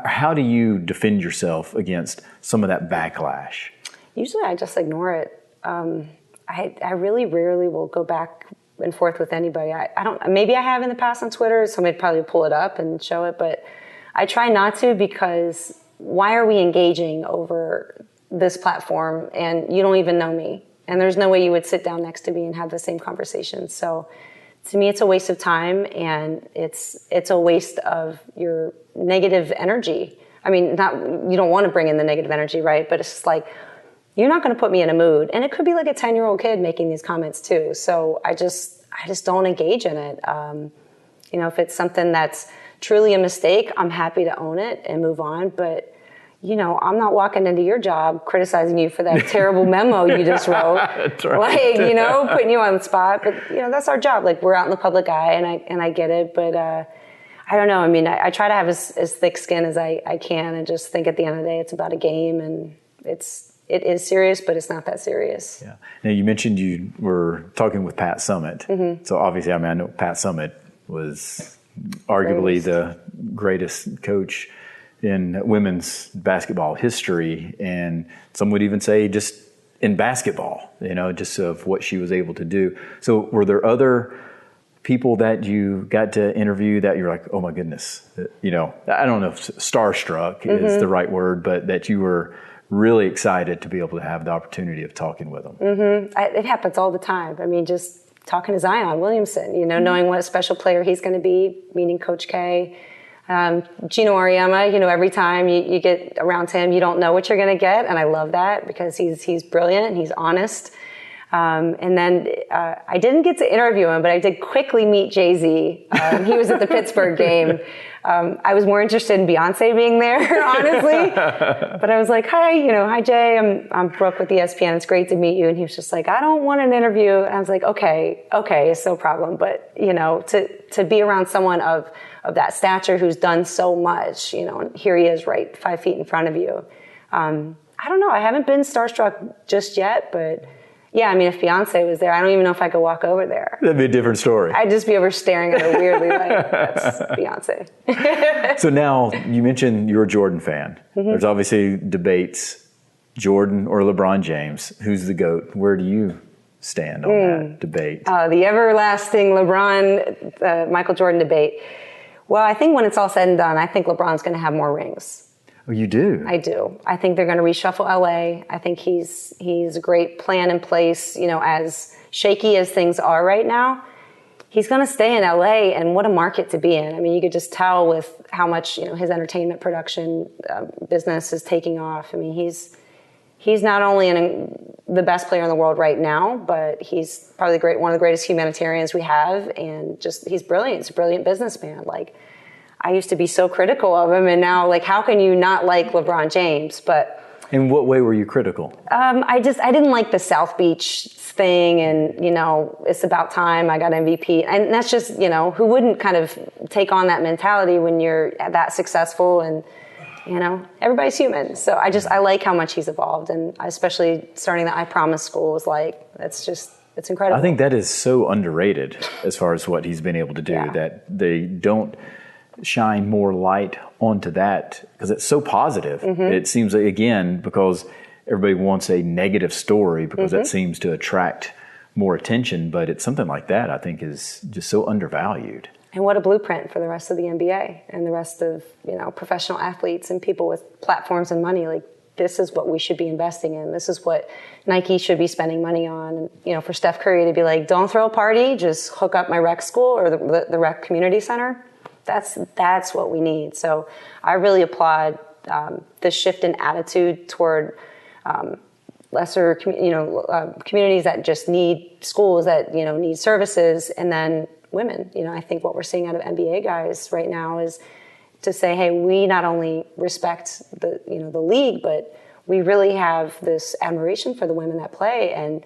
how do you defend yourself against some of that backlash? Usually I just ignore it. I really rarely will go back and forth with anybody. I don't, maybe I have in the past on Twitter, somebody'd probably pull it up and show it, but I try not to, because why are we engaging over this platform and you don't even know me? And there's no way you would sit down next to me and have the same conversation. So to me, it's a waste of time, and it's a waste of your negative energy. I mean, you don't want to bring in the negative energy, right? But it's just like, you're not going to put me in a mood. And it could be like a 10-year-old kid making these comments too. So I just don't engage in it. If it's something that's truly a mistake, I'm happy to own it and move on. But I'm not walking into your job criticizing you for that terrible memo you just wrote. That's right. Like, putting you on the spot. But, that's our job. Like, we're out in the public eye, and I get it. But I don't know. I mean, I try to have as thick skin as I can, and just think at the end of the day it's about a game, and it is serious, but it's not that serious. Yeah. Now, you mentioned you were talking with Pat Summitt. Mm-hmm. So obviously, I know Pat Summitt was arguably the greatest coach in women's basketball history, and some would even say just in basketball, just of what she was able to do. So were there other people that you got to interview that you're like, oh my goodness, I don't know if starstruck is the right word, but that you were really excited to be able to have the opportunity of talking with them? Mm-hmm. It happens all the time. I mean, just talking to Zion Williamson, knowing what a special player he's going to be, meeting Coach K. Gino Auriemma, every time you get around him, you don't know what you're going to get. And I love that, because he's brilliant and he's honest. And then I didn't get to interview him, but I did quickly meet Jay-Z. He was at the Pittsburgh game. I was more interested in Beyonce being there, honestly. But I was like, hi Jay, I'm Brooke with ESPN. It's great to meet you. And he was just like, I don't want an interview. And I was like, okay, it's no problem. But, to be around someone of that stature who's done so much, and here he is right 5 feet in front of you. I don't know. I haven't been starstruck just yet, but yeah, I mean, if Beyonce was there, I don't even know if I could walk over there. That'd be a different story. I'd just be over staring at her weirdly like, that's Beyonce. So now, you mentioned you're a Jordan fan. Mm-hmm. There's obviously debates, Jordan or LeBron James. Who's the GOAT? Where do you stand on that debate? The everlasting LeBron, Michael Jordan debate. Well, I think when it's all said and done, I think LeBron's going to have more rings. Oh, you do? I do. I think they're going to reshuffle LA. I think he's a great plan in place, as shaky as things are right now. He's going to stay in LA, and what a market to be in. I mean, you could just tell with how much, his entertainment production business is taking off. I mean, he's he's not only the best player in the world right now, but he's probably one of the greatest humanitarians we have, and just he's brilliant. He's a brilliant businessman. Like, I used to be so critical of him, and now, like, how can you not like LeBron James? But in what way were you critical? I didn't like the South Beach thing, and it's about time I got MVP, and that's just who wouldn't kind of take on that mentality when you're that successful, and everybody's human. So I like how much he's evolved, and especially starting the I Promise school was like, it's incredible. I think that is so underrated as far as what he's been able to do, that they don't shine more light onto that because it's so positive. Mm-hmm. It seems like, again, because everybody wants a negative story because that seems to attract more attention, but it's something like that I think is just so undervalued. And what a blueprint for the rest of the NBA and the rest of, professional athletes and people with platforms and money. Like, this is what we should be investing in. This is what Nike should be spending money on. And, for Steph Curry to be like, don't throw a party, just hook up my rec school or the rec community center. That's what we need. So I really applaud the shift in attitude toward lesser, communities that just need schools, that, need services, and then women. I think what we're seeing out of NBA guys right now is to say, hey, we not only respect the league, but we really have this admiration for the women that play. And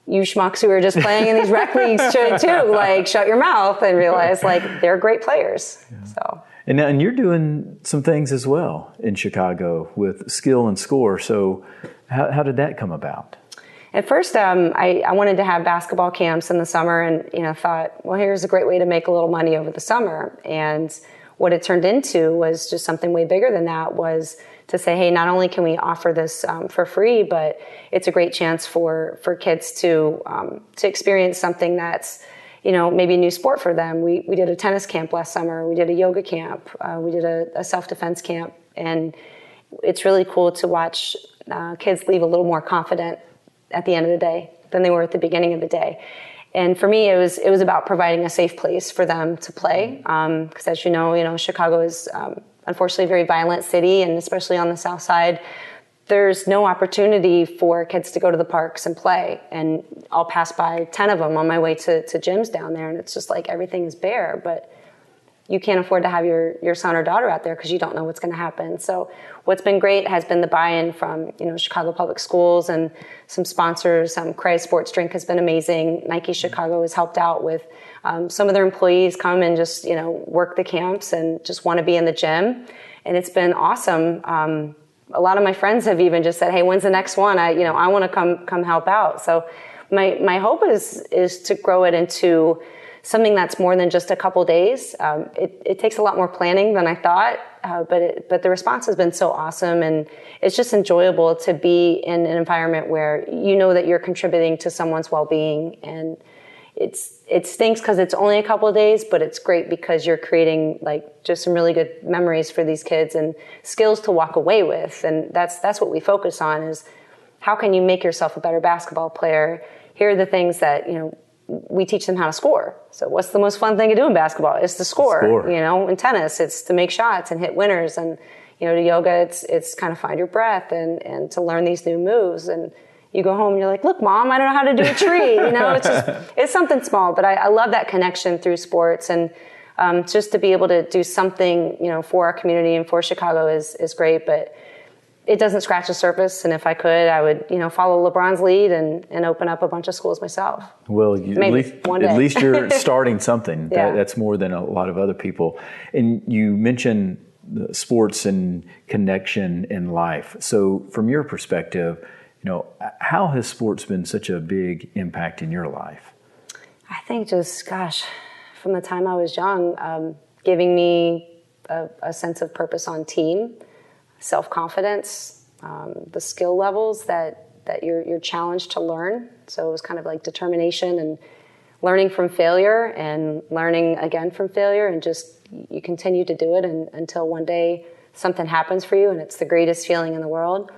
you schmucks who are just playing in these rec leagues should too, like, shut your mouth and realize, like, they're great players. Yeah. So. And you're doing some things as well in Chicago with Skill and Score. So how did that come about? At first, I wanted to have basketball camps in the summer, and thought, well, here's a great way to make a little money over the summer. And what it turned into was just something way bigger than that, was to say, hey, not only can we offer this for free, but it's a great chance for kids to experience something that's, maybe a new sport for them. We did a tennis camp last summer. We did a yoga camp. We did a self-defense camp. And it's really cool to watch kids leave a little more confident at the end of the day than they were at the beginning of the day. And for me, it was about providing a safe place for them to play. Because as you know, Chicago is unfortunately a very violent city, and especially on the South Side, there's no opportunity for kids to go to the parks and play. And I'll pass by 10 of them on my way to gyms down there, and it's just like everything is bare. But you can't afford to have your son or daughter out there because you don't know what's going to happen. So what's been great has been the buy-in from Chicago Public Schools and some sponsors. Cray Sports Drink has been amazing. Nike Chicago has helped out with some of their employees come and just work the camps and just want to be in the gym, and it's been awesome. A lot of my friends have even just said, "Hey, when's the next one? I want to come help out." So my hope is to grow it into something that's more than just a couple days. It takes a lot more planning than I thought, but the response has been so awesome, and it's just enjoyable to be in an environment where that you're contributing to someone's well-being. And it stinks because it's only a couple of days, but it's great because you're creating just some really good memories for these kids and skills to walk away with. And that's what we focus on, is how can you make yourself a better basketball player? Here are the things that we teach them how to score. So what's the most fun thing to do in basketball? It's to score. In tennis, it's to make shots and hit winners. And, to yoga, it's kind of find your breath and to learn these new moves. And you go home and you're like, look, Mom, I don't know how to do a tree. It's something small, but I love that connection through sports. And just to be able to do something, for our community and for Chicago is great. But it doesn't scratch the surface, and if I could, I would, follow LeBron's lead and open up a bunch of schools myself. Well, at least you're starting something. That's more than a lot of other people. And you mentioned sports and connection in life. So from your perspective, how has sports been such a big impact in your life? I think from the time I was young, giving me a sense of purpose on team, self-confidence, the skill levels that you're challenged to learn. So it was kind of like determination and learning from failure and learning again from failure, and just you continue to do it until one day something happens for you, and it's the greatest feeling in the world.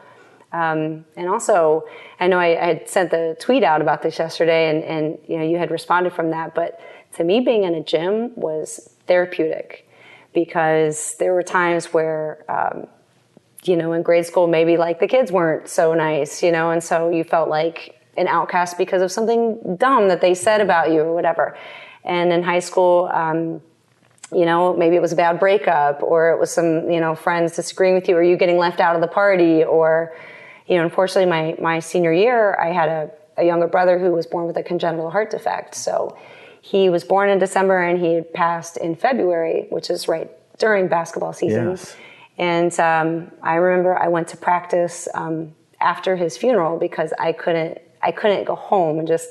And also, I know I had sent the tweet out about this yesterday, and you had responded from that, but to me, being in a gym was therapeutic, because there were times where in grade school, maybe like the kids weren't so nice, and so you felt like an outcast because of something dumb that they said about you or whatever. And in high school, maybe it was a bad breakup, or it was some, friends disagreeing with you, or you getting left out of the party, or, unfortunately my senior year, I had a younger brother who was born with a congenital heart defect. So he was born in December and he had passed in February, which is right during basketball season. Yes. And I remember I went to practice after his funeral because I couldn't go home and just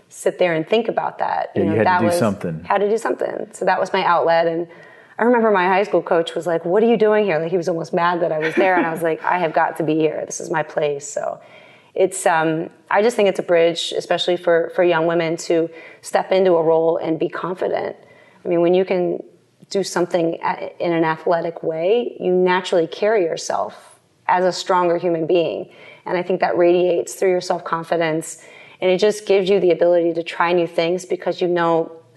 sit there and think about that. Yeah, you had to do something. Had to do something. So that was my outlet. And I remember my high school coach was like, "What are you doing here?" Like, he was almost mad that I was there. And I was like, I have got to be here. This is my place. So it's, I just think it's a bridge, especially for young women, to step into a role and be confident. I mean, when you can do something in an athletic way, you naturally carry yourself as a stronger human being. And I think that radiates through your self-confidence. And it just gives you the ability to try new things because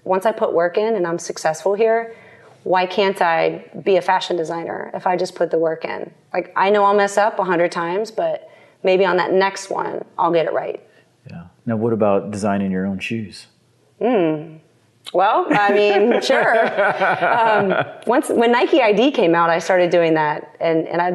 once I put work in and I'm successful here, why can't I be a fashion designer if I just put the work in? Like, I know I'll mess up 100 times, but maybe on that next one, I'll get it right. Yeah. Now, what about designing your own shoes? Well, I mean, sure. When Nike ID came out, I started doing that, and I've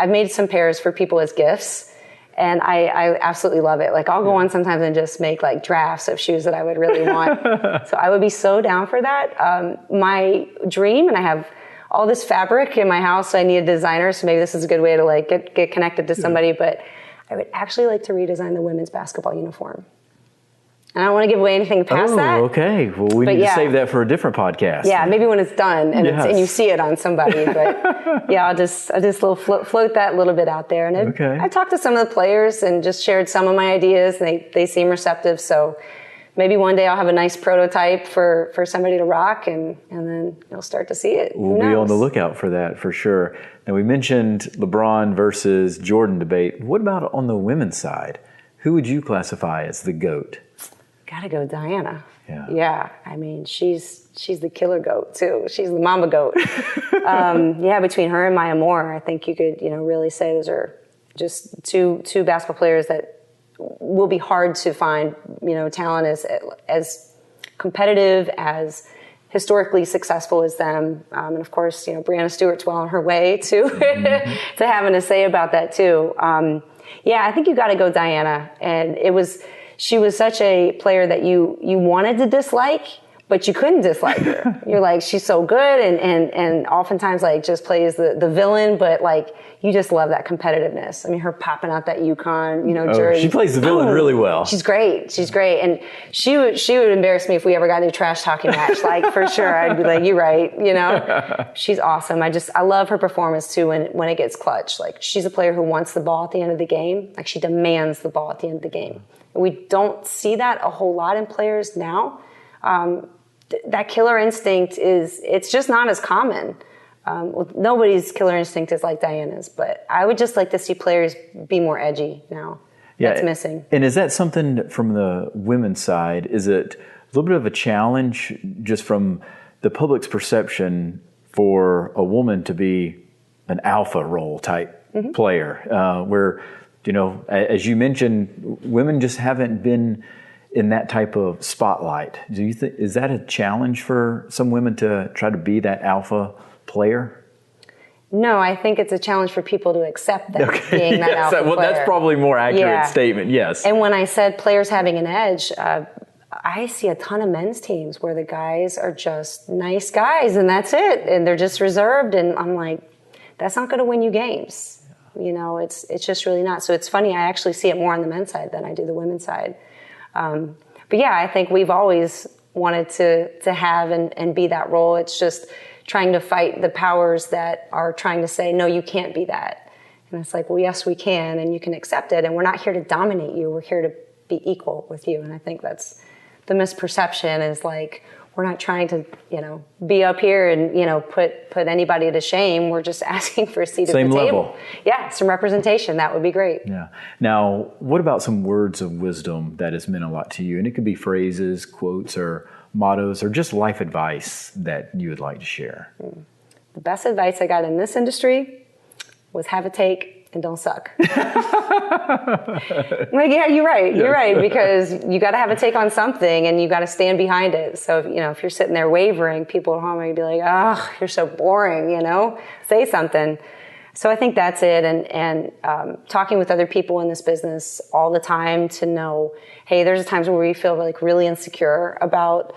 made some pairs for people as gifts, and I absolutely love it. Like, I'll go on sometimes and just make like drafts of shoes that I would really want. So I would be so down for that. My dream, and I have all this fabric in my house, so I need a designer. So maybe this is a good way to like get connected to somebody. But I would actually like to redesign the women's basketball uniform. And I don't want to give away anything past that. Oh, okay. Well, we need to save that for a different podcast. Yeah, maybe when it's done and you see it on somebody. But yeah, I'll just float that a little bit out there. And I talked to some of the players and just shared some of my ideas. And they seem receptive. So maybe one day I'll have a nice prototype for somebody to rock, and then you'll start to see it. We'll be on the lookout for that for sure. Now, we mentioned LeBron versus Jordan debate. What about on the women's side? Who would you classify as the GOAT? Gotta go Diana. Yeah. Yeah. I mean, she's the killer goat too. She's the mama goat. Between her and Maya Moore, I think you could, really say those are just two basketball players that will be hard to find, talent as competitive, as historically successful as them. And of course, Breanna Stewart's well on her way to, to having a say about that too. I think you gotta go Diana. And she was such a player that you wanted to dislike, but you couldn't dislike her. You're like, she's so good, and oftentimes like just plays the villain, but like you just love that competitiveness. I mean, her popping out that UConn, jersey. She plays the villain really well. She's great. She's great, and she would embarrass me if we ever got into a trash talking match. Like, for sure, I'd be like, you're right. She's awesome. I love her performance too when it gets clutch. Like, she's a player who wants the ball at the end of the game. Like, she demands the ball at the end of the game. We don't see that a whole lot in players now. That killer instinct it's just not as common. Nobody's killer instinct is like Diana's, but I would just like to see players be more edgy now. Yeah, that's missing. And is that something from the women's side? Is it a little bit of a challenge just from the public's perception for a woman to be an alpha role type player, where, as you mentioned, women just haven't been in that type of spotlight? Do you think, is that a challenge for some women to try to be that alpha player? No, I think it's a challenge for people to accept that being that alpha player. Well, that's probably a more accurate statement, yes. And when I said players having an edge, I see a ton of men's teams where the guys are just nice guys and that's it. And they're just reserved. And I'm like, that's not going to win you games. It's just really not. So it's funny, I actually see it more on the men's side than I do the women's side. But yeah, I think we've always wanted to have and be that role. It's just trying to fight the powers that are trying to say, no, you can't be that. And it's like, well, yes, we can, and you can accept it. And we're not here to dominate you. We're here to be equal with you. And I think that's the misperception, is like, we're not trying to, be up here and, put anybody to shame. We're just asking for a seat at the table. Same level. Yeah, some representation. That would be great. Yeah. Now, what about some words of wisdom that has meant a lot to you? And it could be phrases, quotes, or mottos, or just life advice that you would like to share. The best advice I got in this industry, was have a take and don't suck. I'm like, yeah, you're right. You're right, because you got to have a take on something and you got to stand behind it. So, if you're sitting there wavering, people at home are going to be like, oh, you're so boring, say something. So I think that's it. And talking with other people in this business all the time to know, hey, there's times where we feel like really insecure about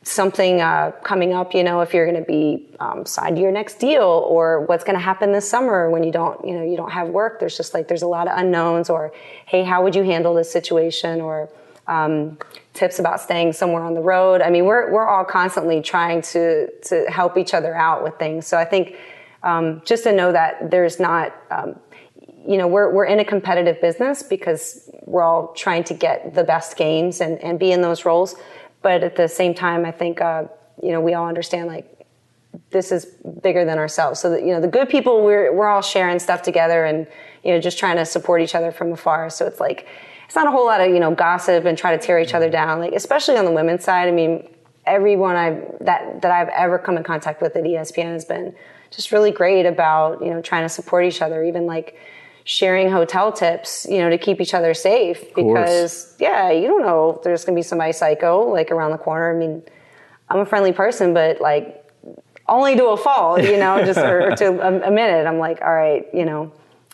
something coming up, if you're going to be signed to your next deal, or what's going to happen this summer when you don't have work. There's just there's a lot of unknowns, or, hey, how would you handle this situation? Or tips about staying somewhere on the road. I mean, we're all constantly trying to help each other out with things. So I think just to know that there's not, we're in a competitive business because we're all trying to get the best games and be in those roles. But at the same time, I think, we all understand this is bigger than ourselves. So that, the good people, we're all sharing stuff together and, just trying to support each other from afar. So it's it's not a whole lot of, gossip and try to tear each other down. Especially on the women's side. I mean, everyone that I've ever come in contact with at ESPN has been just really great about, trying to support each other, even sharing hotel tips, to keep each other safe, because you don't know if there's going to be somebody psycho around the corner. I mean, I'm a friendly person, but only to a fault, just or to a minute. I'm like, all right,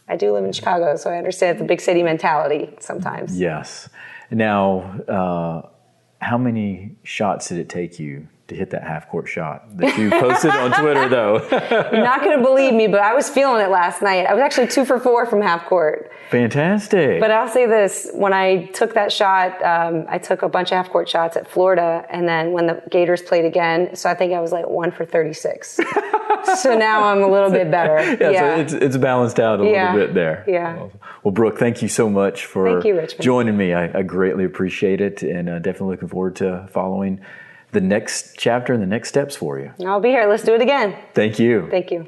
I do live in Chicago, so I understand the big city mentality sometimes. Yes. Now, how many shots did it take you to hit that half-court shot that you posted on Twitter, though? You're not going to believe me, but I was feeling it last night. I was actually 2 for 4 from half-court. Fantastic. But I'll say this. When I took that shot, I took a bunch of half-court shots at Florida, and then when the Gators played again, so I think I was 1 for 36. So now I'm a little bit better. Yeah. So it's balanced out a little bit there. Yeah. Well, Brooke, thank you so much for Richmond. Joining me. I greatly appreciate it, and definitely looking forward to following the next chapter and the next steps for you. I'll be here. Let's do it again. Thank you. Thank you.